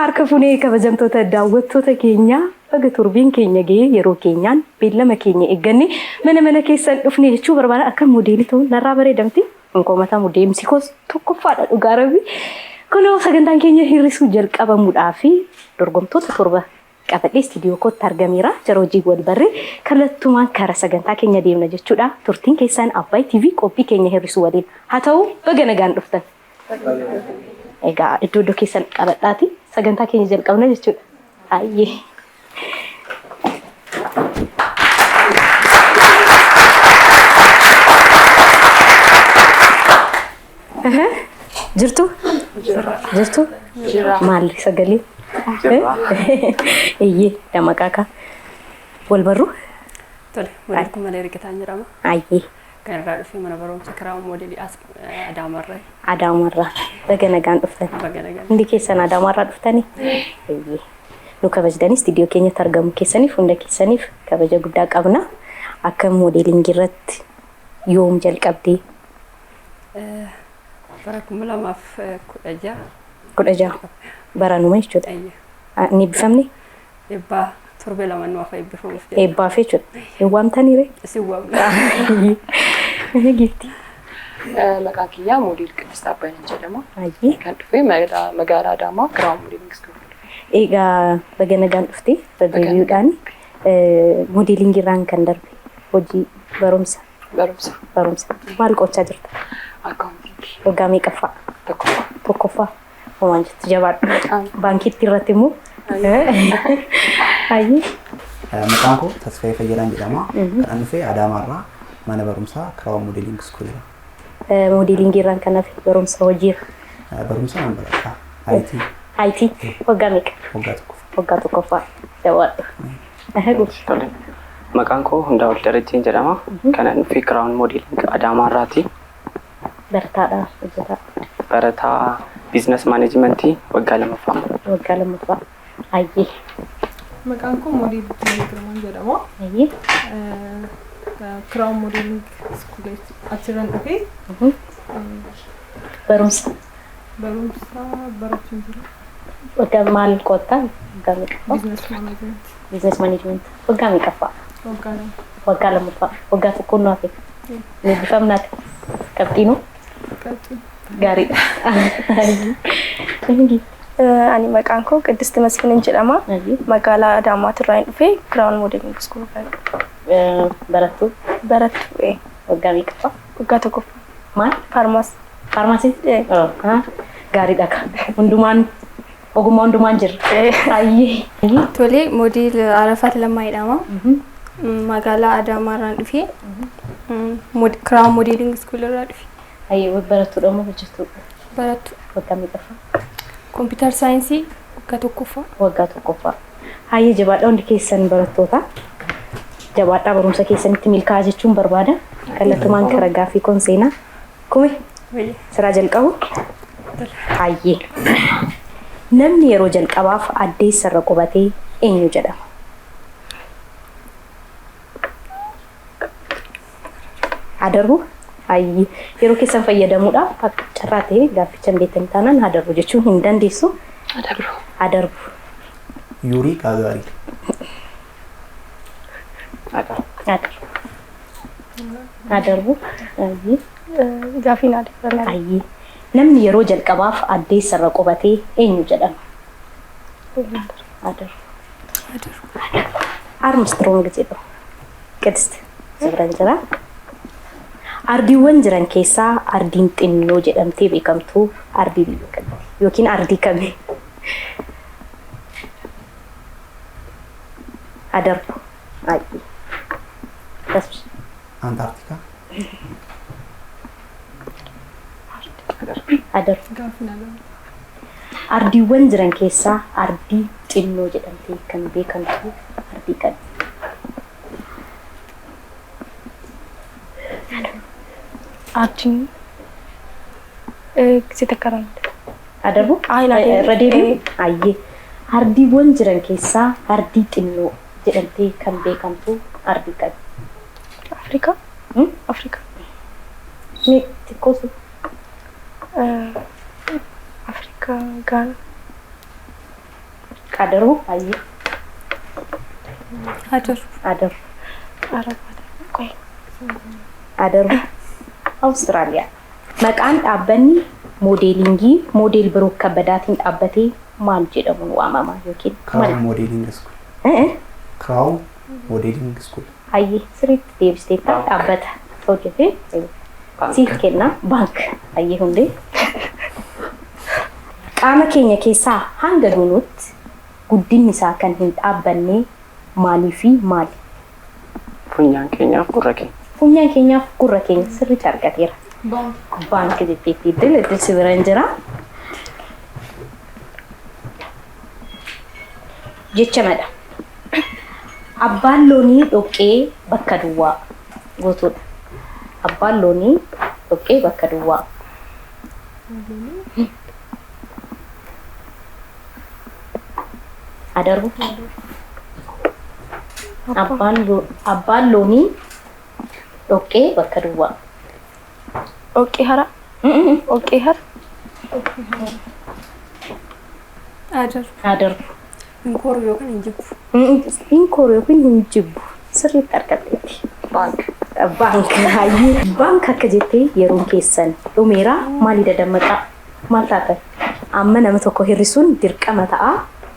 harka funee kabajamtoota daawwattoota keenya baga turbiin keenya ga'ee yeroo keenyaan beellama keenya eegganne mana keessan dhufne jechuu barbaada akka moodeelii ta'uun narraa bareedamti. Inkoomata moodeemsi kos tokkoffaadha dhugaa rabbi. Kunoo sagantaan keenya hir'isuu jalqabamuudhaa fi dorgomtoota torba qabadhee istiidiyoo kootti argameera. Jara hojii wal barree kallattumaan kara sagantaa keenya deemna jechuudha. Turtiin keessan Abbaay TV qophii keenya hir'isuu waliin. Haa ta'u baga nagaan dhuftan. Egaa iddoo keessan qabadhaati sagantaa keenya jalqabna jechuudha. Ayyee. Jirtu? Maal sagalee? Iyyee damaqaaka. Wal barru? Tole, walitti malee riqitaan jedhama. Ayyee. Kan irraa dhufee mana barumsa karaa moodeelii Adaamarraa. Adaamarraa. Baga nagaan dhuftan. Baga nagaan. Hundi keessan Adaamarraa dhuftanii? Iyyee. Nu kabajdanii istiidiyoo keenyatti argamu keessaniif hunda keessaniif kabaja guddaa qabna. Akka moodeelingii irratti yoom jalqabdee? Bara 2016. 16. Baranuma jechuudha. Ni eebbifamne? Eebbaa torbee lama nu afa eebbifamuuf jedha. Eebbaaf jechuudha. Hin waamtaniire? Si waamna. Gifti. Maqaan kiyyaa moodeel Qidist Abbaayaan jedhama. Ayyee. Kan dhufee magaalaa Adaamaa karaa moodeelingii iskuulii. Egaa baga nagaan dhuftee deebi'uudhaan moodeelingii irraan kan darbe hojii barumsa. Maal qochaa jirta? Akkaawuntiingi. Waggaa meeqaffaa? Tokkoffaa. Homaan jettu jabaadhu. Baankiitti irratti immoo. Ayyee. Maqaan koo Tasfaayee Fayyadaan jedhama. Kan dhufee Adaamaarraa mana barumsaa karaa moodeelingii iskuulii. Moodeelingii irraan kan hafe barumsa hojiirra. Barumsa nan baradha. IT. Waggaa meeqa? Waggaa tokkoffaa. Jabaadhu. Tole. Maqaan koo Hundaa'ol Darajjeen jedhama. Kan dhufee karaa moodeelingii Adaamaarraati. Barataadha hojjetaa. Barataa biizines maaneejmentii waggaa lammaffaa. Waggaa lammaffaa. Ayyee. Maqaan koo Moodeel Girmaan jedhama. Ayyee. Karaa moodeelingii iskuulii achirraan dhufee barumsa barachuun jira. Waggaa maal qotta? Waggaa meeqaffaa? Biizines maaneejmentii. Waggaa meeqaffaa? Waggaa lammaffaa. Waggaa tokkoon nu hafe. Eebbifamnaati. Qabxiinoo? Gaariidha. Ani maqaan koo Qidist Masfiin jedhama. Magaalaa Adaamaatirraa dhufee Crown Modeling School barattuu. Waggaa meeqaffaa? Waggaa tokkoffaa. Maal? Faarmaasii? Gaariidha. Hundumaan ogummaa hundumaan jirra. Ayyee. Tole, moodeel Arafaat Lammaa jedhama. Magaalaa Adaamaarraa dhufee Crown Modeling School irraa dhufee. Ayyee barattuudha moo hojjettuudha? Barattuu. Waggaa meeqaffaa? Computer Science waggaa tokkoffaa. Waggaa tokkoffaa. Hayyee jabaadhaa hundi keessan barattoota. Jabaadhaa barumsa keessanitti milkaa'aa jechuun barbaada. Kallattumaan karaa gaaffii koon seenaa. Kume? Siraa jalqabu? Hayyee. Namni yeroo jalqabaaf addeessa irra qubatee eenyu jedhama? Hadarbu? Ayyee. Yeroo keessan fayyadamuudhaaf akka carraa ta'e gaafficha hin beektan taanaan hadarbu jechuun hin dandeessu. Hadarbu. Yuurii Gaagaarii. Hadarbu. Ayyee. Gaafiin adeemsifamaa. Ayyee. Namni yeroo jalqabaaf addeessa irra qubatee eenyu jedhama? Hadarbu. Armstrong jedhu. Qidist. Sibran jira. Ardiiwwan jiran keessaa ardiin xinnoo jedhamtee beekamtu ardii biyya kamiiti yookiin ardii kamii? Hadarbu. Ayyee. Antaarktikaa. Hadarbu. Ardiiwwan jiran keessaa ardii xinnoo jedhamtee kan beekamtu ardii kamii? Ardiin sita karan. Hadarbu? Irra deebiin? Ayyee. Ardiiwwan jiran keessaa ardii xinnoo jedhamtee kan beekamtu ardii kamii? Afrikaa. Ni xiqqoosu. Afrikaa Gaana. Qadaru ayye. Adaru. Adaru. Arafat. Qoy. Adaru. Australia. Maqaan dhaabbanni moodeelingii moodeel biroo kabbadaatiin dhaabbatee maal jedhamuun waamama yookiin Crown Modeling School. Crown Modeling School. Ayye sirriitti deebistee dhaabbata hojjetee siif kenna baank ayye hundee. Qaama keenya keessaa hanga duunutti guddinni isaa kan hin dhaabbanne maalii fi maali? Funyaan keenyaaf gurra keenya. Funyaan keenyaaf gurra keenya sirriitti argateera. Baank jetteetti iddil si bira hin jira. Jecha madha. Abbaan loonii dhoqqee bakka duwwaa gootuudha. Abbaan loonii dhoqqee bakka duwwaa. Adaru. Abbaan loonii dhoqqee bakka duwwaa. Oke hara. Oke har. Adaru. Inkor yookaan hin jibbu. Inkor yookiin hin jibbu sirriitti argateetti. Baank hayyee baank akka jettee yeroon keessan dhumeera maali dadammaqa maal taatan amma nama tokko hirrisuun dirqama ta'a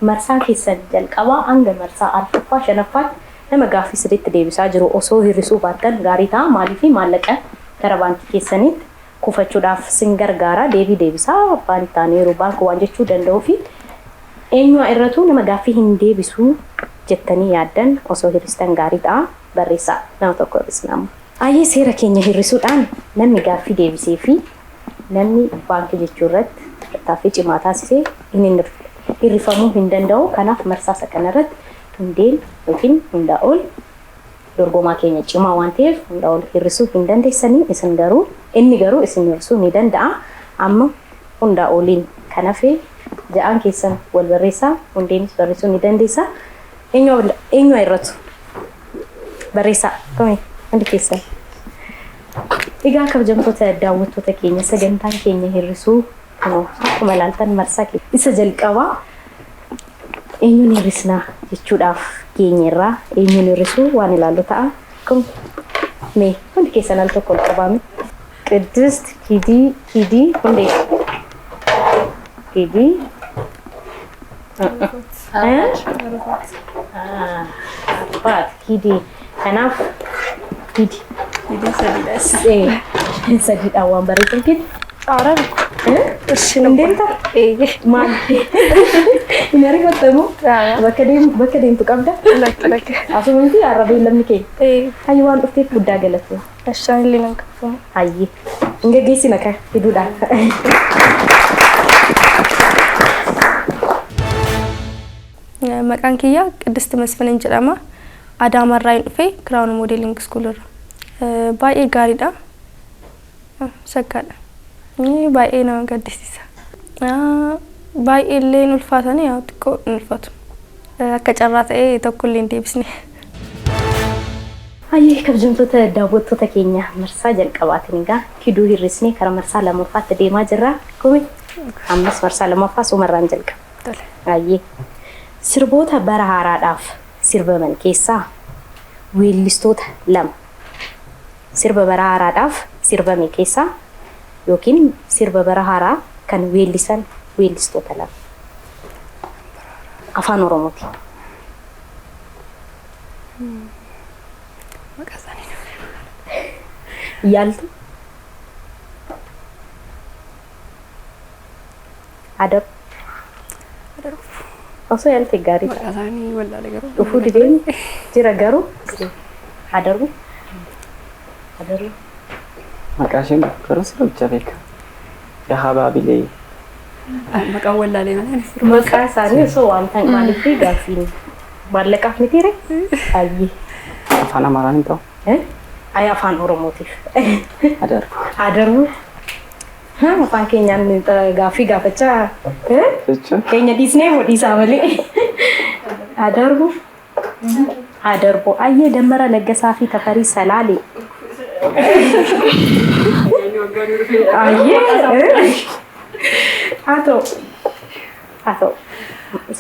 marsaa keessan jalqabaa hanga marsaa arfaffaa shanaffaatti nama gaaffii sirriitti deebisaa jiru osoo hirrisuu baattan gaarii ta'a maalii fi maallaqa gara baankii keessanitti kufachuudhaaf sin gargaara deebisaa abbaan taanee yeroo baank waan jechuu danda'uu fi eenyu irratu nama gaaffii hin deebisuu jettanii yaaddan osoo hirristan gaarii ta'a barreessaa nama tokko hirrisnaamu. Ayyee seera keenya hirrisuudhaan namni gaaffii deebisee fi namni baankii jechuu irratti taafii cimaa taasisee inni hirrifamuu hin danda'u. Kanaaf marsaa kanarratti hundeen yookiin hundaa ol dorgomaa keenya cimaa waan ta'eef hundaa ol hirrisuu hin dandeessanii isin garuu inni garuu isin hirrisuu ni danda'a. Amma hundaa oliin kanafee ja'aan keessan wal barreessaa hundeenis barreessuu ni dandeessa. Eenyu irratu barreessaa kami hundi keessan. Egaa kabajamtoota daawwattoota keenya sagantaan keenya hirrisuu akkuma ilaaltan marsaa isa jalqabaa eenyuun hirrisnaa jechuudhaaf geenyerraa eenyuun hirrisuu waan ilaallu ta'a. Kun mee hundi keessan al tokko qabame Qidist Kidii hundee Kidii Arafat Kidii kanaaf Kidii sadiidhaan waan barreeffam Kidii Arab. Deemta? Maal? Hin ariifattamu? Bakka deemtu qabda? Lakki. Asumanti arrabeen lamni kee? Hayyi waan dhufteef guddaa galatu. Ashaan illee nan qabamu. Hayyi. Hin gaggeessina kan fiduudhaan. Maqaan kiyya Qidist Masfinin jedhama. Adaamarraa hin dhufe Crown Modeling School irra. Baay'ee gaariidha. Sakkaadha. Baay'ee nama gaddisiisa. Baay'ee illee ulfaatanii yaa xiqqoo ulfaatu. Akka carraa ta'ee tokko illee hin deebisne. Hayyee kabajamtoota daawwattoota keenya marsaa jalqabaatiin egaa Kiduu hirrisnee karaa marsaa lammaffaatti deemaa jirra. Kumi ammas marsaa lammaffaa sumarraan jalqaba. Hayyee sirboota bara haaraadhaaf sirbaman keessaa weellistoota lama sirba bara haaraadhaaf sirbame keessaa yookiin sirba bara haaraa kan weellisan weellistoota lama afaan Oromooti. Yaaltu Adab osoo yaalte gaarii Maqasaanii wallaalee garuu. dhufuu dideen jira garuu Adaru Maqaa isheen garuu sirbicha beeka. Yahabaabilee. Maqaan wallaalee malee. maqaa isaanii osoo waamtan maaliif gaaffiin maallaqaaf mitiire ayyee Afaan Amaaraan hin ta'u. ayyaa afaan Oromootiif Adaru. afaan keenyaan gaaffii gaafachaa Jechuun keenya dhiisnee modhiisaa malee Adarbu ayyee Dammara Laggasaa fi Tafarii Salaalee ayyee haa ta'u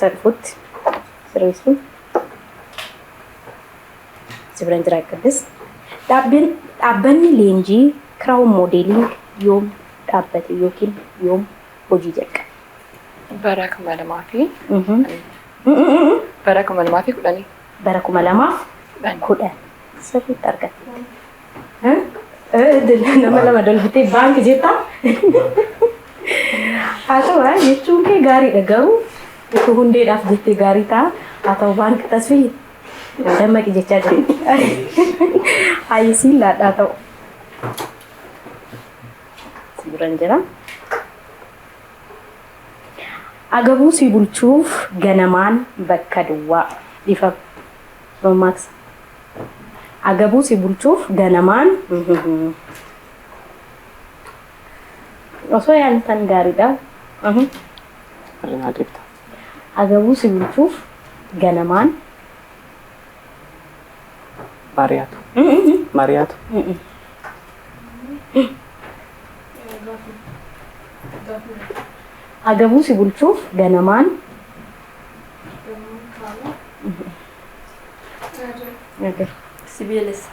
sarfutti sirreessuun si biran jira Qiddist. Dhaabbanni leenjii Crown Modeling yoom dhaabbate yookiin yoom hojii jalqabe? Bara 2000 bara 2010 Bara 2010 sirriitti argatte. Nama lama dalbitee baankii jettaa? Haa ta'u jechuun kee gaariidha garuu utuu hundeedhaaf jettee gaarii ta'a. Haa ta'u baankii tasfii dammaqi jechaa jiru. Hayyisiin laadhaa ta'u. Si biran jira. Agabuu si bulchuuf ganamaan bakka duwwaa ifa mammaaksa. Agabuu si bulchuuf ganamaan osoo yaaltan gaariidha. Marinaa deebita. Agabuu si bulchuuf ganamaan Mariyaatu. Mariyaatu. Agabuu si bulchuuf ganamaan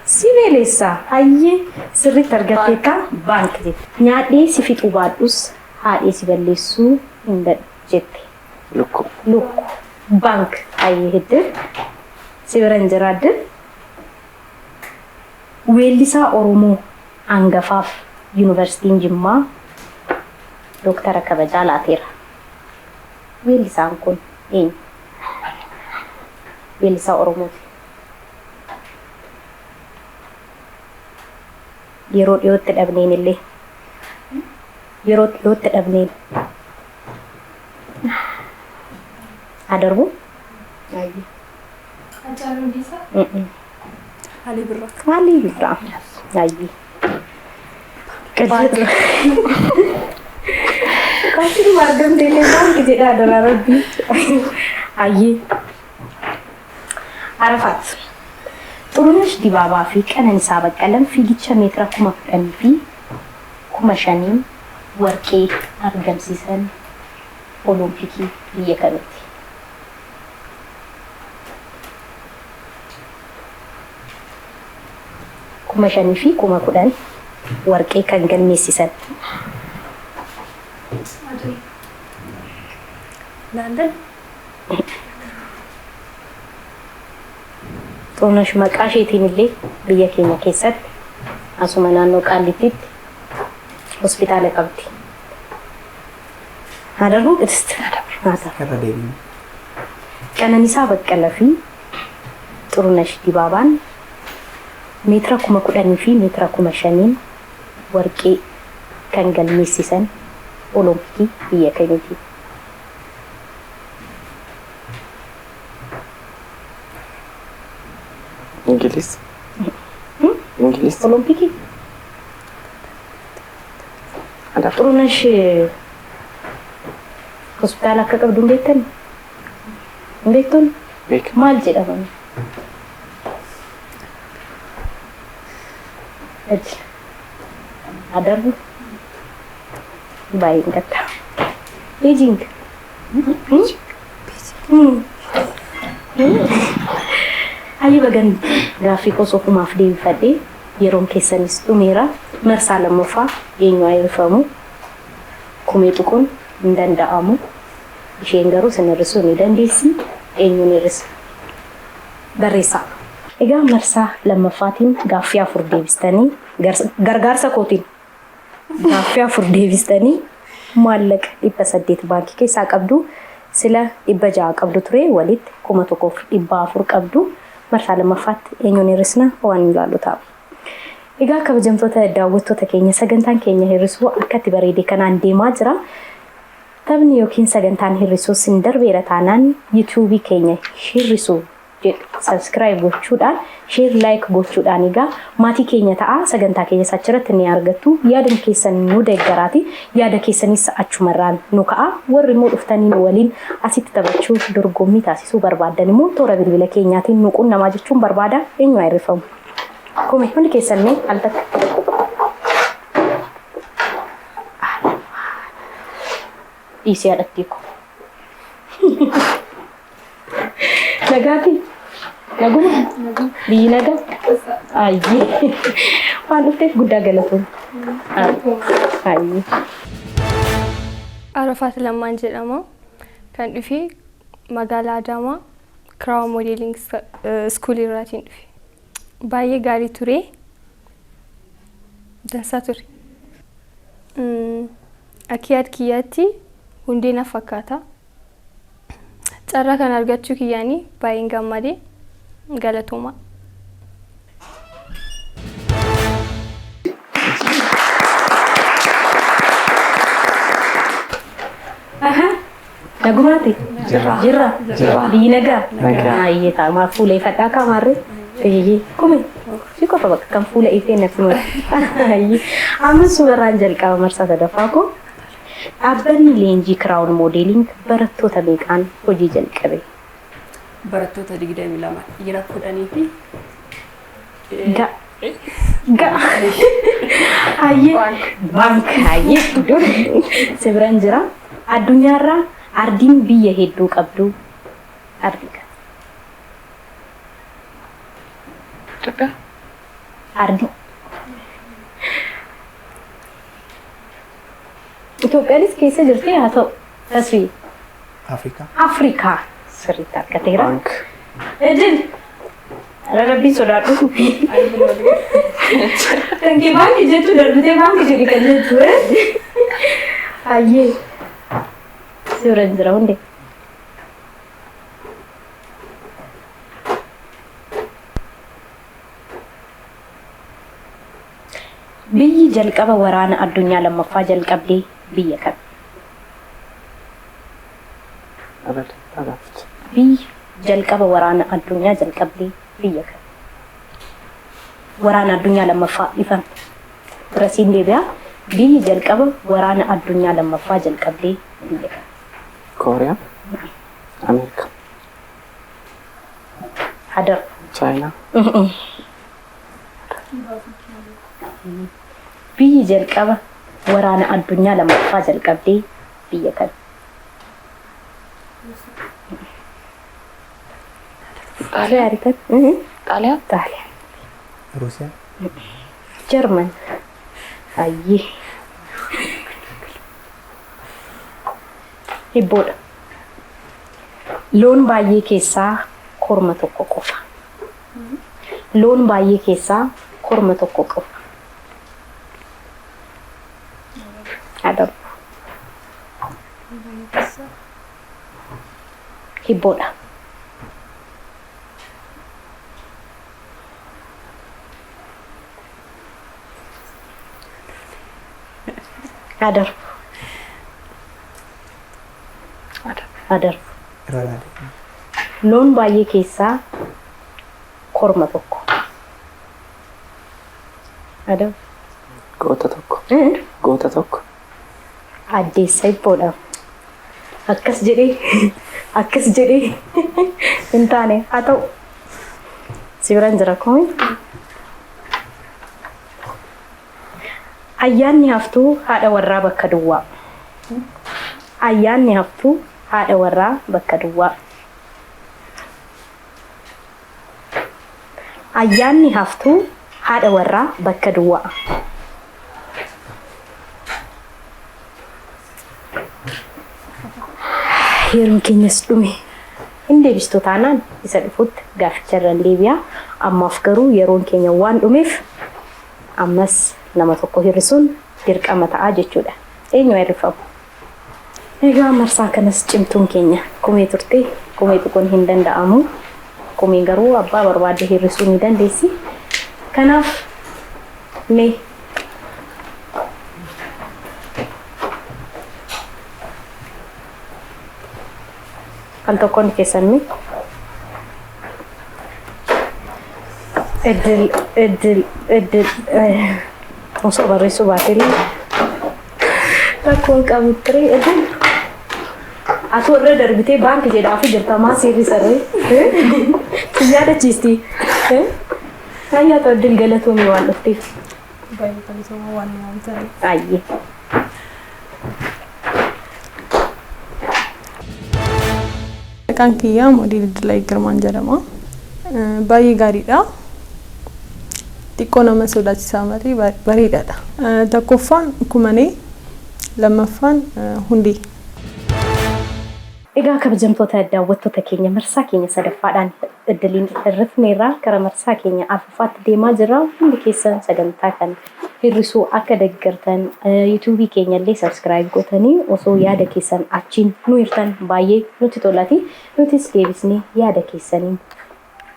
sibiilessa hayyee sirriitti argatteetta baankii nyaadhee si fixuu baadhus haadhee si balleessuu hin jette Lukku. bank hayyee hedduu si biran jiraadde weellisaa Oromoo hangafaaf yuunivarsiitiin Jimmaa Dooktara kabajaa laateera. Weellisaan kun eenyu? Weellisaa Oromooti. Yeroo dhiyootti dhabneen illee. Yeroo dhiyootti dhabneen. Adarbu? Hacaaluu Hundeessaa? Alii Birraa. Alii Birraa. Ayyee. Qajjira. Kasih warga Telegram tidak ada Rabbi. Aye. Arafat. Turunesh Dibaabaa fi Qananiisaa Baqqalaan fiigicha meetira 10,000 fi 5,000 warqee argamsiisan Olompikii biyya kamitti? Kuma 5,000 fi 10,000 warqee kan galmeessisan. London. Turunesh maqaa isheetiin illee biyya keenya keessatti asuma naannoo Qaallittiitti hospitaala qabdi. Adarbu Qiddist. Irra deebiin. Qananiisaa Baqqalaa fi Turunesh Dibaabaan meetira 10,000 fi meetira 5,000 warqee kan galmeessisan Olompikii biyya kamitti? Ingilis. Ingilis. Olompikii. Ada. Turunesh hospitaala akka qabdu hin beektan? Hin beektuun? Beek. Maal jedhaman? Adarbu. Baik kata. Beijing. Ayo bagan grafik osofumaaf deebifadhe yeroon keessanis dhumeera marsaa lammaffaa eenyu ayirfamu kumee tuquun hin danda'amu isheen garuu sinirrisuu ni dandeessi eenyuun hir'isa barreessaa. Egaa marsaa lammaffaatiin gaaffii 4 deebistanii gargaarsa kootiin gaaffii 4 deebistanii maallaqa 800 baankii keessaa qabdu sila 600 qabdu ture walitti 1,400 qabdu marsaa lammaffaatti eenyuun hir'isna waan ilaalu ta'a. Egaa kabajamtoota daawwattoota keenya sagantaan keenya hir'isuu akkatti bareedee kanaan deemaa jira. Taphni yookiin sagantaan hir'isuu sin darbeera taanaan YouTube keenya hir'isuu subscribe gochuudhaan share like gochuudhaan egaa maatii keenya ta'a sagantaa keenya sachirratti ni argattu yaada keessan nu deeggaraati yaada keessanis achumarraan nu ka'a warri immoo dhuftanii nu waliin asitti taphachuu dorgommii taasisuu barbaadan immoo toora bilbila keenyaatiin nu qunnamaa jechuun barbaada eenyu ayirfamu kome hundi keessan mee altakka dhiisii haadhattii ko Nagaati. Naguma. Biyyi nagaa. Ayyee. Waan dhufteef guddaa galatoon. Ayyee. Arafaat Lammaan jedhama. Kan dhufe magaalaa Adaamaa Crown Modeling School irraatiin dhufe. Baay'ee gaarii ture. Dansaa ture. Akka yaad kiyyaatti hundee na fakkaata. Carraa kan argachuu kiyyaanii baay'een gammadee galatooma. Nagumaati. Jirra. Biyyi nagaa. Ayyee taa'umaa fuula ifadhaa kaamarree. Kume. Si qofa bakka kan fuula ifee natti mara. Ayyee. Amma suuraan jalqaba marsaa sadaffaa koo. Dhaabbanni leenjii Crown Modeling barattoota meeqaan hojii jalqabe? Barattoota 22 dhiira 10 fi Bank. Seberaan jira. Addunyaarraa ardiin biyya hedduu qabdu ardiidha. Ardi. Itoophiyaanis keessa jirti haa ta'u tasfii. Afrikaa sirriitti argateera. Ejin. Rabbiin sodaadhu. Kan baanki jechuun darbitee baanki jedhi kan jechuudha. Ayyee. Suuraan jira hundi. Biyyi jalqaba waraana addunyaa lammaffaa jalqabdee biyya kam? Biyyi jalqaba waraana addunyaa jalqabdee biyya kam? Waraana addunyaa lammaffaa ifan. Rasiin deebi'aa. Biyyi jalqaba waraana addunyaa lammaffaa jalqabdee biyya kam? Kooriyaa. Ameerika. Hadar. Chaayinaa. Biyyi jalqaba waraana addunyaa lammaffaa jalqabdee biyya kam? Xaaliyaa ariitan. Xaaliyaa? Xaaliyaa. Ruusiyaa. Jarman. Ayyee. Hibboodha. Loon baay'ee keessaa korma tokko qofa. Loon baay'ee keessaa korma tokko qofa. Adam. Hibboodha. Adar. Loon baay'ee keessaa korma tokko. Adam. Goota tokko. Goota tokko. Addeessa hibboodha. Akkas jedhee hin taane haa ta'u. Si biraan jira kumi. Ayyaanni haftuu haadha warraa bakka duwwaa. Ayyaanni haftuu haadha warraa bakka duwwaa. Ayyaanni haftuu haadha warraa bakka duwwaa. Yeroon keenyas dhume. Hin deebistu taanaan isa dhufutti gaaficha irraan deebi'aa. Ammaaf garuu yeroon keenya waan dhumeef ammas nama tokko hir'isuun dirqama ta'aa jechuudha. Eenyu hir'ifamu? Egaa marsaa kanas cimtuun keenya kumee turte. Kumee tuquun hin danda'amu. Kumee garuu abbaa barbaadde hir'isuu ni dandeessi. Kanaaf mee al tokkoon keessan mi eddil osoo barreessuu baatellee rakkoon qabu ture eddil atoo irra darbitee baankii jedhaafu jirta maa seerri sarree yaadachiisti ayyaa ta'u eddil galatoomii waan dhufteef baay'ee kan waan nyaatan. ayyee. maqaan kiyyaa Moodel Dilay Girmaan jedhama. Baay'ee gaariidha. Xiqqoo nama sodaachisaa malee bareedaadha. Tokkoffaan Kumanee, lammaffaan Hundee. Egaa kabajamtoota daawwattoota keenya marsaa keenya sadaffaadhaan iddiliin irrifneerraa gara marsaa keenya afurfaatti deemaa jirra. Hundi keessan sagantaa kan hir'isuu akka deeggartan yuutuubii keenya illee sabskiraayib gootanii osoo yaada keessan achiin nu hirtan baay'ee nutti tolati. Nutis deebisnee yaada keessaniin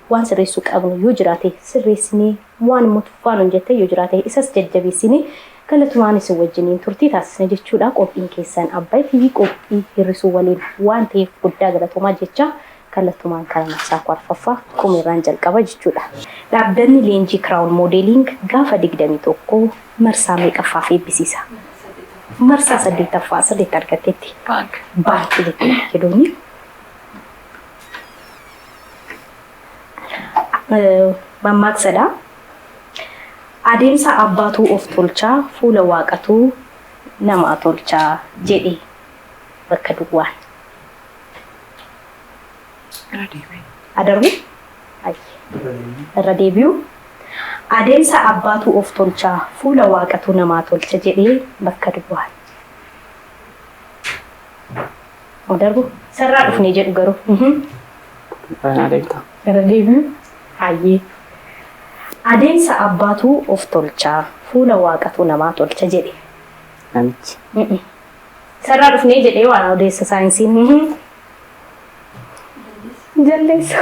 waan sirreessuu qabnu yoo jiraate sirreessinee waan mutuffaan hojjette yoo jiraate isas jajjabeessinee kallattumaan isin wajjiniin turtii taasisna jechuudha. Qophiin keessan Abbaay TV qophii hir'isuu waliin waan ta'eef guddaa galatoomaa jecha kallattumaan kana marsaa kwarfaffaa kumirraan jalqaba jechuudha. Dhaabbanni leenjii Crown Modeling gaafa 21 marsaa meeqaffaaf eebbisiisa? Marsaa 8ffaa sirriitti argatteetti. Baankii jedhuuni. Mammaaksada. Adeemsa abbaatuu of tolchaa fuula waaqatuu nama tolchaa jedhi bakka duwwaan. Adarbu? Irra deebi'u. Adeemsa abbaatuu of tolchaa fuula waaqatuu nama tolcha jedhee bakka duwwaan. Adarbu? Sarraa dhufnee jedhu garuu. Irra deebi'u. Ayyee. Adeemsa abbaatuu of tolchaa fuula waaqatuu namaa tolcha jedhe. Namichi. Sarraa dhufnee jedhee waan odeessa saayinsiin. Jalleessa.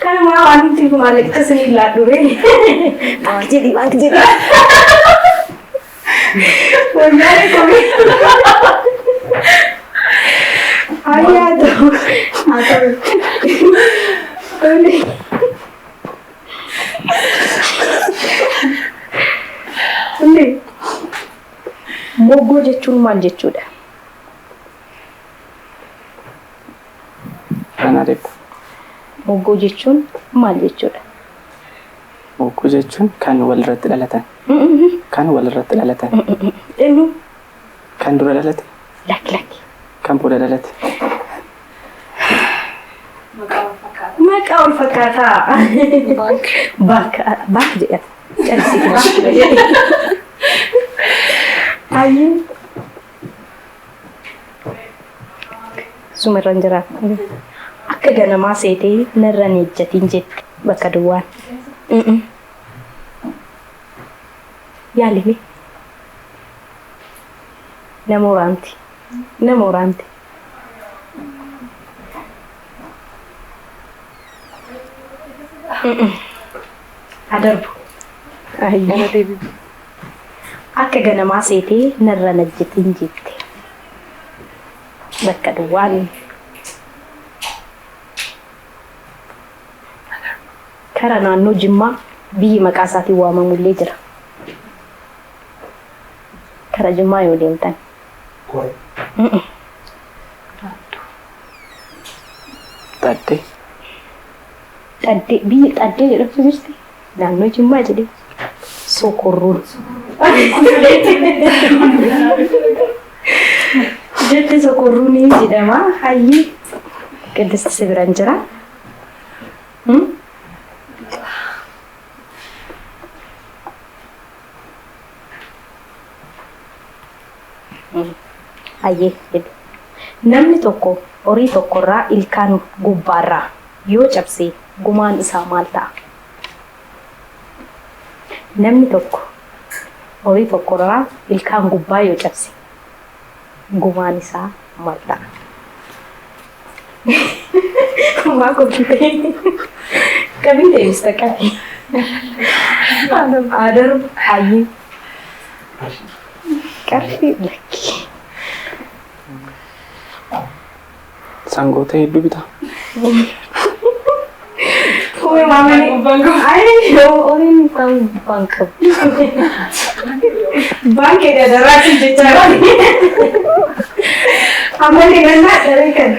Kanumaa waan nuti maallaqqa isin laadhu ree. Baanki jedhi baanki jedhi. Wallaahi komii. Ayyaa ta'u. Haa ta'u. Moggoo jechuun maal jechuudha? Moggoo jechuun maal jechuudha? Moggoo jechuun kan walirratti dhalatan. Kan walirratti dhalatan. Eenyu? Kan dura dhalate. Lakki. Kan booda dhalate. Maqaa wal fakkaataa. Baak jedhata. Calisiiti baak jedhata. Ayyee. Sumirran jira. Akka ganamaa seetee narra ejjatiin jette bakka duwwaan. Yaalime. Nama waraanti. Adarbu. Ayyee. Akka ganamaa seetee narra ejjatiin jette bakka duwwaan. Kara naannoo Jimmaa biyyi maqaa isaatiin waamamullee jira. Kara Jimmaa yoo deemtan. Xaddee biyyi xaddee jedhamtu jirti. Naannoo Jimmaa jedhee. Sokorruun. Jetti sokorruun jedhama. Hayyee Qidist Sibiran jira. Hayyee namni tokko horii tokkorraa ilkaan gubbaarraa yoo cabse gumaan isaa maal ta'a? Namni tokko horii tokkorraa ilkaan gubbaa yoo cabse gumaan isaa maal ta'a? Maa qophii qabii deebista qabii. Adarbu hayyee. Qarshii lakki. Sangoota hedduu bitaa. Kue mamani ay orang bangkep. Bangkit ada rasi jecara. Amal dengan nak dari kan.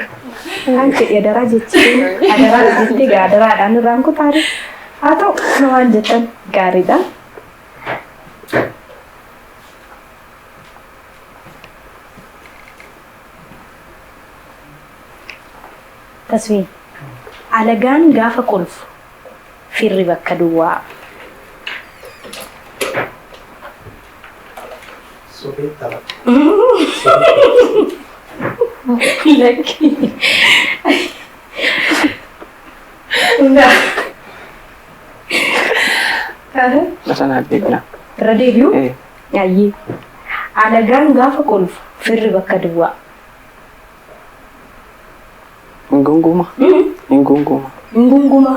Bangkit ada rasi tiga ada anu rangku tarik atau melanjutkan garida. tasfiin alagaan gaafa kolfu firri bakka duwwaa. Sophie tapha. Lakki. Enggak. Sana beekna. Irra deebi'u? Eh. Ayyee. Alagaan gaafa kolfu firri bakka duwwaa. Ngunguma. Ngunguma. Ngunguma.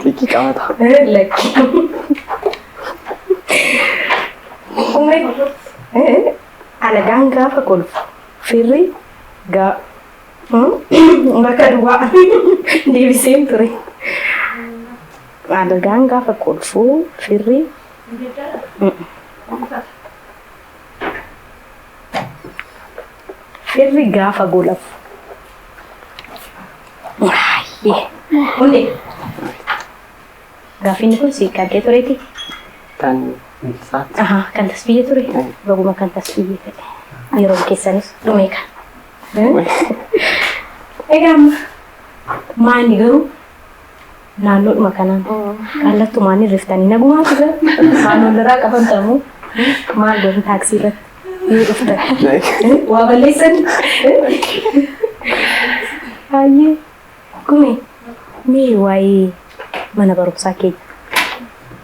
Tiki qabata. Lakki. Alagaan gaafa kolfu firri bakka duwwaa. Deebiseen ture. Alagaan gaafa kolfu firri firri gaafa golafu. Hundi gaafiin kun si kan kee tureeti? Tan saat. Kan tasbiyyee ture? Baguma kan tasbiyyee ta'e. Yeroon keessanis dhumee kan. Egaa maani garuu naannoodhuma kanaan kallattumaan riftanii nagumaa ture. Maanoon irraa qabantamu maal godhu taaksii irratti yoo dhuftan waa balleessan. Hayyee gume mee waa'ee mana barumsaa keenya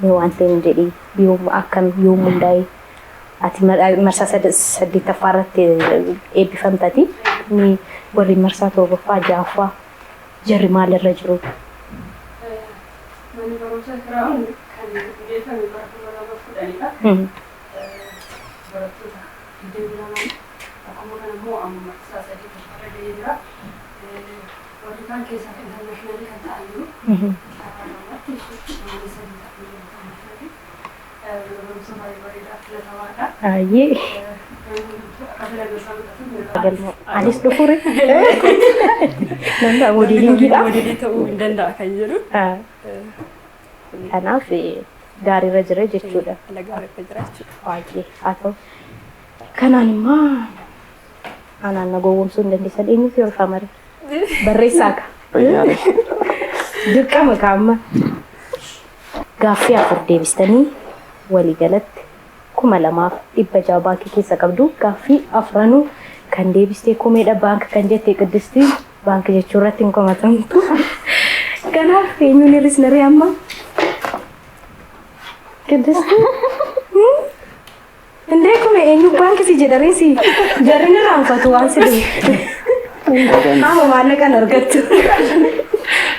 mee waan ta'een jedhee yoom akkam yoom hundaa'e ati marsaa saddeettaffaa irratti eebbifamtati mee warri marsaa torbaffaa ja'affaa jarri maalirra jiru? Mana barumsaa kiraa'uun kan hundeeffame bara 2010dha. Barattoota 22 akkuma kana immoo amma marsaa saddeettaffaa irra gahee jira. Warri kaan keessaa intarnaashinaali kan ta'an jiru. Afaan Amaaraatti namoonni sadii ta'anii intarnaashinaali. Mana barumsaa baay'ee bareedaa filatawaadha. Hayyee. Anis dhufure. Nanda modeelingiidha. Modeelii ta'uu hin danda'a kan jedhu. Kanaaf gaariirra jira jechuudha. Gaariirra jira jechuudha. Baay'ee haa ta'u. Kanaan immoo anaan na gowwoomsuu hin dandeessan eenyutu yoo famare barreessaa ka. Dirqama kaa'amma gaaffii afur deebistanii waliigalatti 2,600 baankii keessa qabdu gaaffii afranuu kan deebistee komeedha baanka kan jettee Qiddistii baanki jechuu irratti hin komatamtu. Kanaaf eenyuun hir'isnaree amma Qiddistii indee kume eenyu baanki si jedhareesi jarri na raanfatu waan si dhufu. Amma maallaqan argattu.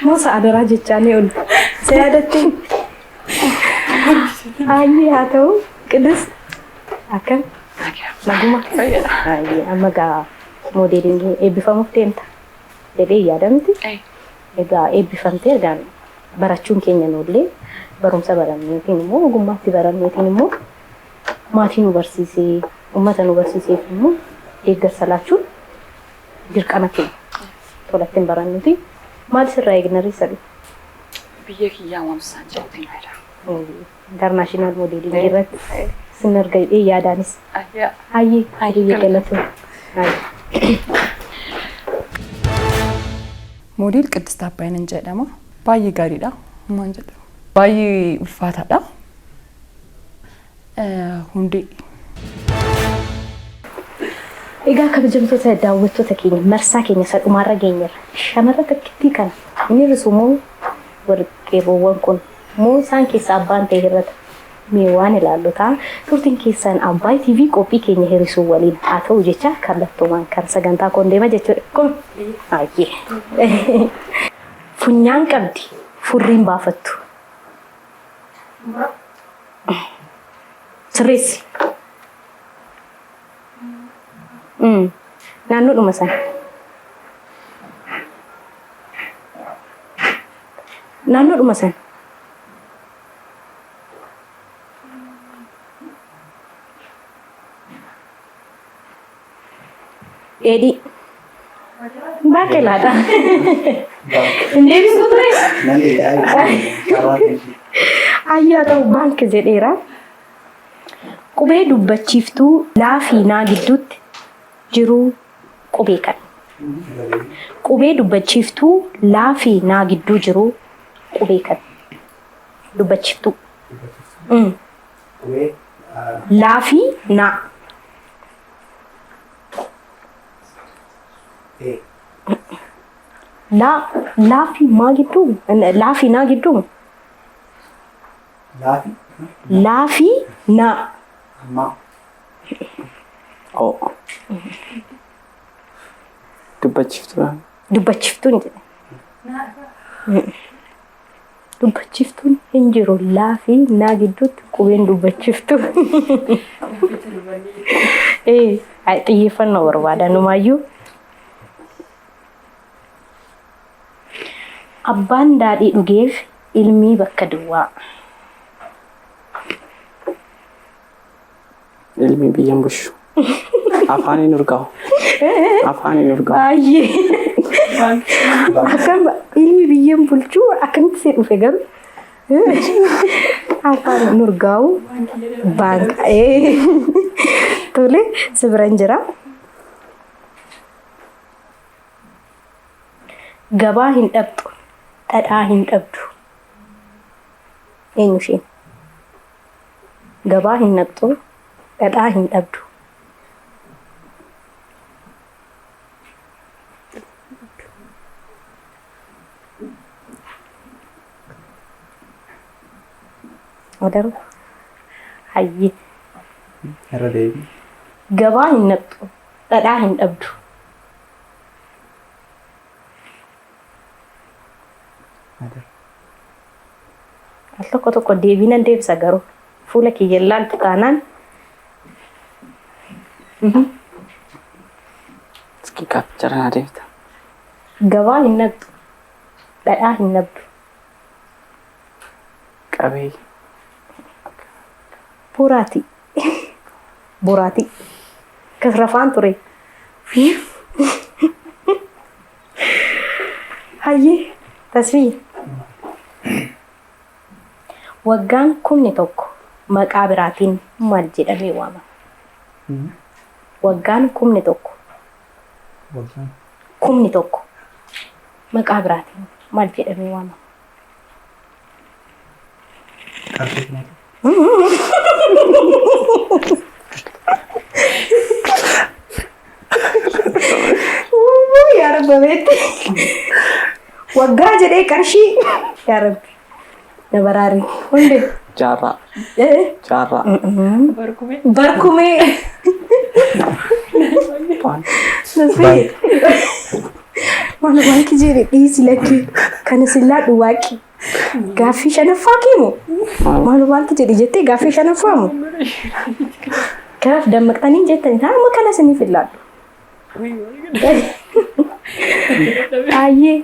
Moo sa'adaraa jechaanii ol si yaadatte. Hayyee haa ta'u Qiddis akkam naguma. Hayyee amma gaa modeelingii eebbifamuuf deemta jedhee yaadamti. Egaa eebbifamtee egaan barachuun keenya nullee barumsa baranne yookiin immoo ogummaatti baranne yookiin immoo maatii nu barsiisee uummata nu barsiiseef immoo deeggarsa laachuun dirqama keenya. Tolattiin barannuti maal sirraa eegnarri sadii? Biyya kiyyaa waamsaan jettiin fayyada. International modeling irratti sin arga yaadaanis. Hayyee biyya galatu. Model Qiddist Abbaaynan jedhama. Baay'ee gaariidha. Maal jedhamu? Baay'ee ulfaataadha. Hundee. Egaa kabajamtoota daawwattoota keenya marsaa keenya sadhumaarra geenyeerra. Shamarra takkittii kana inni risumoo warqeewwan kun moo isaan keessaa abbaan ta'e hir'ata. Mee waan ilaallu ta'a turtiin keessan Abbaay TV qophii keenya hir'isuu waliin haa ta'u jecha kallattumaan kan sagantaa koon deema jechuudha. Kun hayyee. Funyaan qabdi furriin baafattu. Sirreessi. Naannoodhuma sana. Naannoodhuma sana. Edi. Baaqelaadha. Deebisuu ture. Ayyaa ta'u baanki jedheera. Qubee dubbachiiftuu laafiinaa gidduutti jiruu qubee kan Qubee dubbachiiftuu laa fi naa gidduu jiru qubee kan dubbachiiftuu. Laa fi naa. Laa fi maa gidduu? Laa fi naa gidduu? Laa fi naa. Oo. Dubbachiiftuudhaan. Dubbachiiftuun jedhe. Dubbachiiftuun hin jiru laa fi naa gidduutti qubeen dubbachiiftuu. Xiyyeeffannoo barbaadanumaayyuu. Abbaan daadhii dhugeef ilmii bakka duwwaa. Ilmi biyyaan bushu. Afaaniin urgaa'u. Afaaniin urgaa'u. Baay'ee. Akkam ilmi biyyaan bulchuu akkamitti si dhufe garuu? Afaaniin urgaa'u. Baanka. Tole si biraan jira. Gabaa hin dhabdu. Dhadhaa hin dhabdu. Eenyu isheen? Gabaa hin naqxu. Dhadhaa hin dhabdu. Odaru. Hayye. Irra deebi. Gabaa hin naqxu. Dhadhaa hin dhabdu. Al tokko deebiin deebisa garuu fuula kiyya ilaaltu taanaan. Skiikaaf jaranaa deebita. Gabaa hin naqxu. Dhadhaa hin dhabdu. Qabee. Boraati. Boraati. Kas rafaan ture. Hayyee tasfii. Waggaan 11 maqaa biraatiin maal jedhamee waamama? Waggaan 11. 11 maqaa biraatiin maal jedhamee waamama? Yaa Rabbi beekte. Waggaa jedhee qarshii. Yaa Rabbi. Na baraari. Hundi. Jaarraa. Jaarraa. Barkumee. Nasbii. Mana wanti jedhe dhiisi lakkii kan sillaa dhuwaaqi. Gaaffii shanaffaa keemu. Mana wanti jedhe jettee gaaffii shanaffaa mu. Kanaaf dammaqxanii jettanii amma kana isiniif ilaadhu. Ayyee.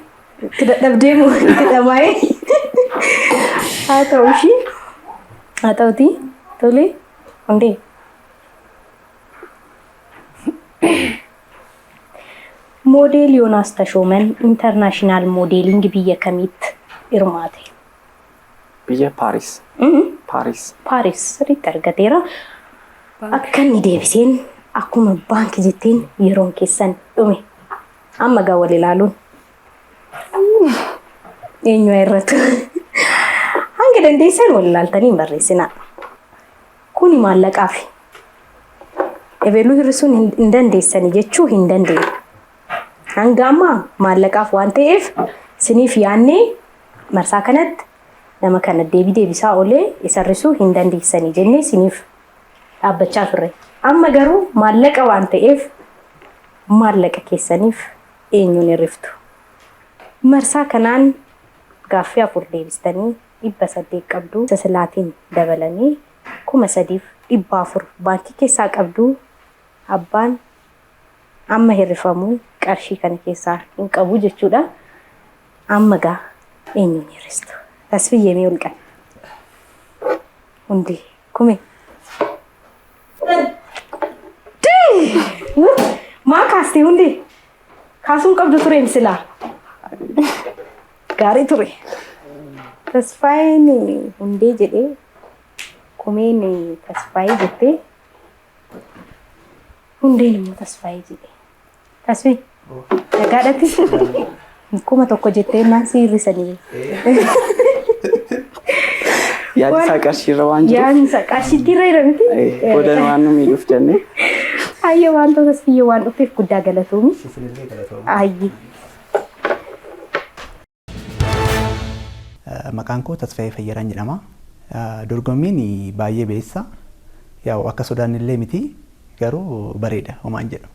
Dadhabdee moo dadhabaayee. Haa ta'u ishii. Haa ta'uti. Tole. Hundee. Moodeel Yoonaas Tashooman intarnaashinaal moodeelingi biyya kamiitti hirmaate? Biyya Paaris. Paaris. Paaris sirriitti argateera. Akka inni deebiseen akkuma baankii jetteen yeroon keessan dhume. Amma gaa wal ilaaluun. Eenyu irratti? Hanga dandeessan wal ilaaltanii hin barreessinaa. Kuni maallaqaaf. Ebeeluu hir'isuun hin dandeessani jechuu hin dandeenye. Hanga ammaa maallaqaaf waan ta'eef siniif yaannee marsaa kanatti nama kana deebisaa olee isarrisuu hin dandeessanii jennee siniif dhaabbachaa turre. Amma garuu maallaqa waan ta'eef maallaqa keessaniif eenyuun hirriftu. Marsaa kanaan gaaffii 4 deebistanii 800 qabdu. Sasalaatiin dabalanii 3,400 baankii keessaa qabdu. Abbaan amma hirrifamu qarshii kana keessaa hin qabu jechuudha. Amma gaa eenyuun hirristu? Tasfiyyee mee ulqan. Hundi kume. Maa kaastee hundi? Kaasuun qabdu ture silaa. Gaarii ture. Tasfaayin hundee jedhee kumeen tasfaayii jettee hundeen immoo tasfaayii jedhee. Tasfii. Nagaadhatti. Kuma tokko jettee naan siirrisanii. Yaadi isaa qarshiirra waan jiru. Yaadi isaa qarshiitirra jira miti. Boodan waan nu miidhuuf jennee. Ayyo wantoota siyyoo waan dhufeef guddaa galatoomi. Isinillee galatoomi. Ayyi. Maqaan koo Tasfaayee Fayyaraan jedhama. Dorgommiin baay'ee beessa. Yaa'u akka sodaannillee miti garuu bareeda homaan jedhu.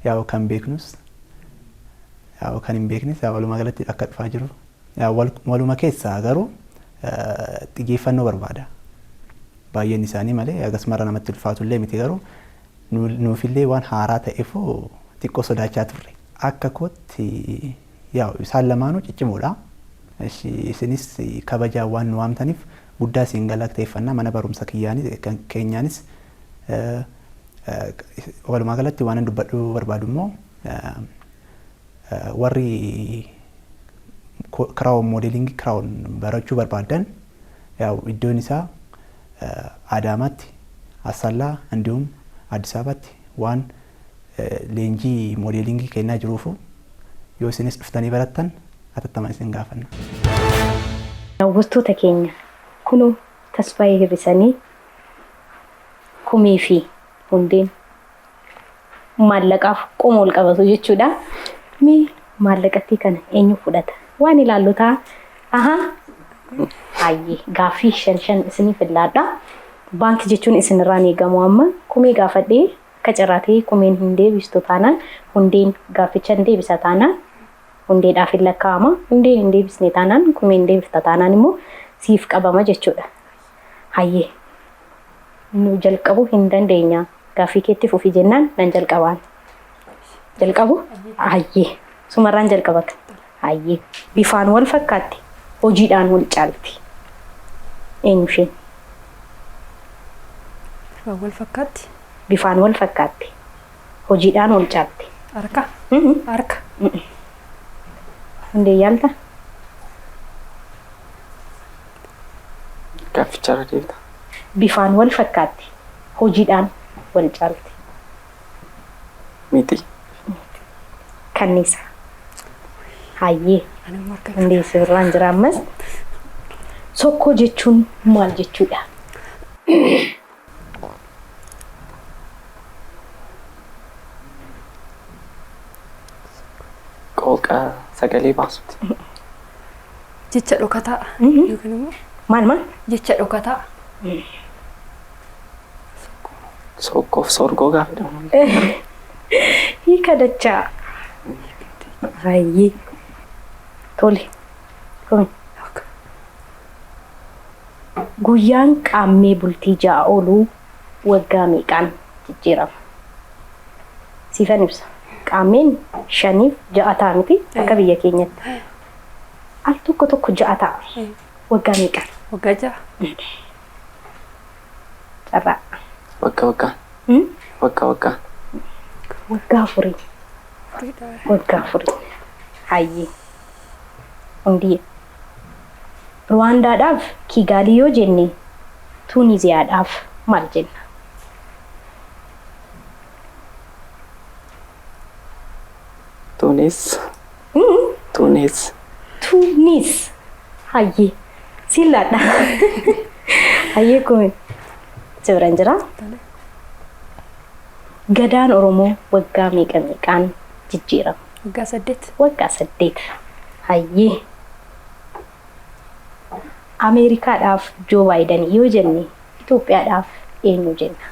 Yaa'u kan beeknus yaa'u kan hin beeknes yaa'u walumaa galatti akka dhufaa jiru. Yaa'u waluma keessaa garuu xiyyeeffannoo barbaada. Baay'een isaanii malee akkasumarra namatti ulfaatullee miti garuu nuufillee waan haaraa ta'eef xiqqoo sodaachaa turre. Akka kootti yaa'u isaan lamaanuu ciccimoodha. Isinis kabajaa waan nu waamtaniif guddaa isin galateeffannaa mana barumsa keenyaanis walumaa galatti waan dubbadhuu barbaadu immoo warri Crown Modeling Crown barachuu barbaadan yaa'u iddoon isaa Adaamaatti, Asallaa, እንዲሁም አዲስ አበባatti waan leenjii modeelingii kennaa jiruuf yoo isinis dhuftanii barattan atattaman isin gaafanna. Daawwattoota keenya kunoo Tasfaayee hir'isanii kumii fi hundeen maallaqaaf qomool qabatu jechuudha. Mee maallaqatti kana eenyu fudhata? Waan ilaallu ta'a. Hayyee gaaffii shan isinii fillaadha. Baankii jechuun isinirraan eegamu amma kumii gaafadhee qacaraatee kumeen hin deebistu taanaan hundeen gaafficha hin deebisa taanaan hundeedhaaf hin lakkaa'ama. Hundeen hin deebisne taanaan kumeen deebifta taanaan immoo siif qabama jechuudha. Hayyee nu jalqabuu hin dandeenya. Gaaffii keetti fufii jennaan nan jalqabaan. Jalqabu? Hayyee sumarraan jalqabata. Hayyee bifaan wal fakkaatti hojiidhaan wal caalti. Eenyu isheen? Wal fakkaatti. Bifaan wal fakkaatti hojiidhaan wal caalti. Harka. Harka. Hundee yaalta? Gaafficharra deebita. Bifaan wal fakkaatti hojiidhaan wal caalti. Miti. Kanniisa. Hayyee hundee sirraan jira ammas. Sokkoo jechuun maal jechuudha? Qooqa sagalee baasuti. Jecha dhokataa. Yookiin immoo maal? Jecha dhokataa. Sokkoof sorgoo gaafidha. Hiika dachaa. Hayyee. Tole. Kumi. Guyyaan qaammee bultii ja'a ooluu waggaa meeqaan jijjiirama? Siifan ibsa. Qaammeen 5 fi 6 ta'a miti akka biyya keenyatti. Al tokko 6 ta'a. Waggaa meeqaan? Waggaa 6. Carraa. Waggaa. Waggaa. Waggaa 4. Waggaa 4. Hayyee. Hundee. Ruwaandaadhaaf Kiigaalii yoo jenne Tuuniziyaadhaaf maal jenna? Tunis. Hayyee. Sillaadha. Hayyee kun seeraan jira. Gadaan Oromoo waggaa meeqaan jijjiirama? Waggaa 8. Waggaa 8. Hayyee. Ameerikaadhaaf Joo Baayiden yoo jenne Itoophiyaadhaaf eenyu jenna?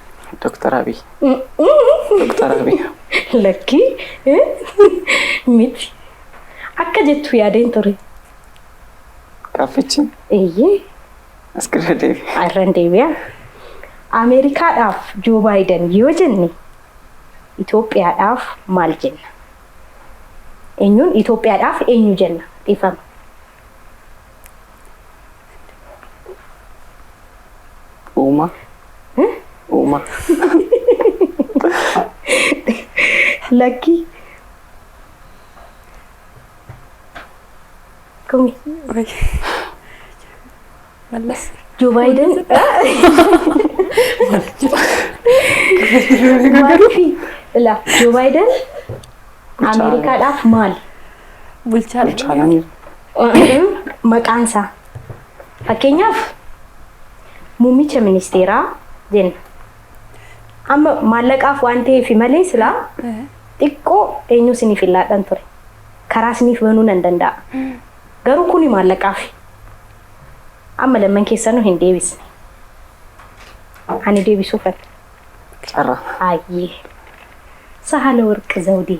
Dr. Abiy. Dr. Abiy. Lakkii miti. Akka jettu yaadeen ture. Gaaffichi. Eeyyee. Askirra deebi. Irraan deebi'a. Ameerikaadhaaf Joo Baayiden yoo jenne Itoophiyaadhaaf maal jenna? Eenyuun Itoophiyaadhaaf eenyu jenna? Dhiifama. Uuma. Lakkii. Kumi. Mallas. Joo Baayiden. Joo Baayiden Ameerikaadhaaf maal? Bulchaadha. Bulchaadhaan Maqaan isaa. Fakkeenyaaf muummicha ministeeraa jenna. Amma maallaqaaf waan ta'eef malee silaa xiqqoo eenyu isiniif ilaalladhan ture. Karaa isiniif banuu nan danda'a. Garuu kuni maallaqaaf. Amma lamman keessanuu hin deebisne. Ani deebisuufan. carra. Ayyee. Sahaalawarq Zawudee.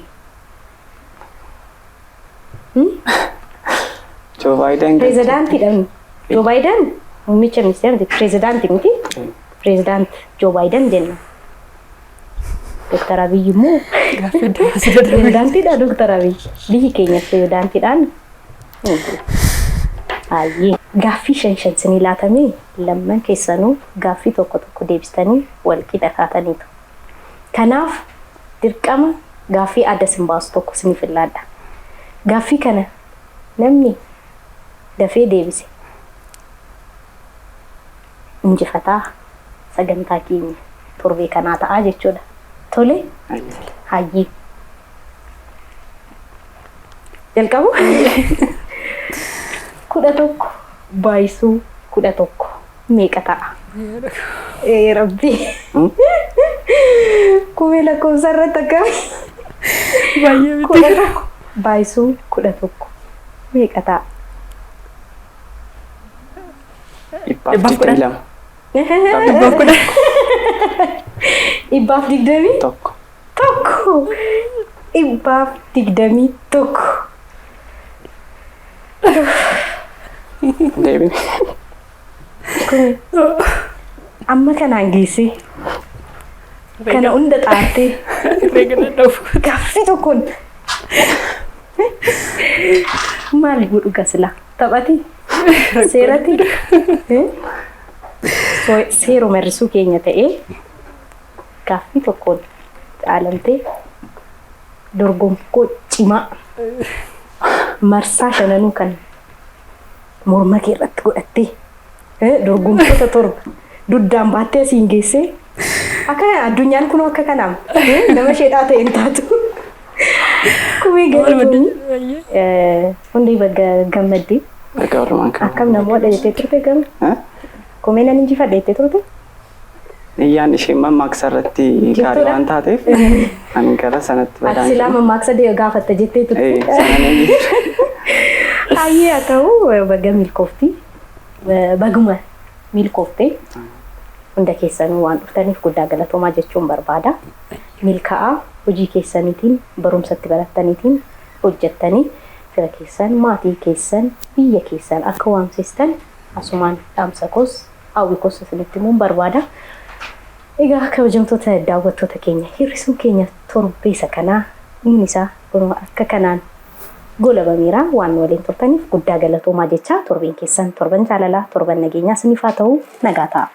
Joe Biden. Pirezidaantiidhaan. Joe Biden muummicha ministeeraa pirezidaantii miti. Pirezidaanti Joe Biden jenna. Dr. Abiy immoo pirezidaantiidha Dr. Abiy. Biyyi keenya pirezidaantiidhaan. Ayyee. Gaaffii shan sinii laatamee lamman keessanuu gaaffii tokko tokko deebistanii wal qixa taataniitu. Kanaaf dirqama gaaffii adda sin baasu tokko siniif ilaalladha. Gaaffii kana namni dafee deebise injifataa sagantaa keenya torbee kanaa ta'aa jechuudha. Tole hayyee. Jalqabu 11 baay'isuu 11 meeqa ta'a? Rabbi. Kumee lakkoofsa irratti akkami? Baay'ee miti. Baay'isuu 11 meeqa ta'a? Ibbaaf 20 Tokko. tokko. Ibbaaf 21. Deebine. Amma kanaan geesse. Kana hunda xaartee gaaffii tokkoon maal godhu gasila taphati seeratti seeruma hir'isuu keenya ta'ee gaaffii tokkoon caalamtee dorgomkoo cimaa marsaa shananuu kan morma kee irratti godhattee dorgomtoota torba duddaan baattee asiin geessee akka addunyaan kun akka kanaam nama sheedhaa ta'e hin taatu. Kumee galuun hundi gammaddee akkam namoota jettee turte gamu. Kumee nan injifadhe jettee turte. Iyyaan ishee mammaaksa irratti gaarii waan taateef ani gara sanatti badaan. Ati silaa mammaaksa gaafatta jettee turte. Hayyee haa ta'u baga milkooftii baguma milkooftee hunda keessanuu waan dhuftaniif guddaa galatoomaa jechuun barbaada. Milkaa'aa hojii keessaniitiin barumsatti barattaniitiin hojjettanii fira keessan maatii keessan biyya keessan akka waamsistan asumaan dhaamsa koos hawwi koos isinitti himuun barbaada. Egaa kabajamtoota daawwattoota keenya hir'isuun keenya torbeessa kanaa inni isaa akka kanaan goolabameera waan waliin turtaniif guddaa galatoomaa jechaa torbeen keessan torban jaalalaa torban nageenyaa isiniif haa ta'u nagaa ta'a.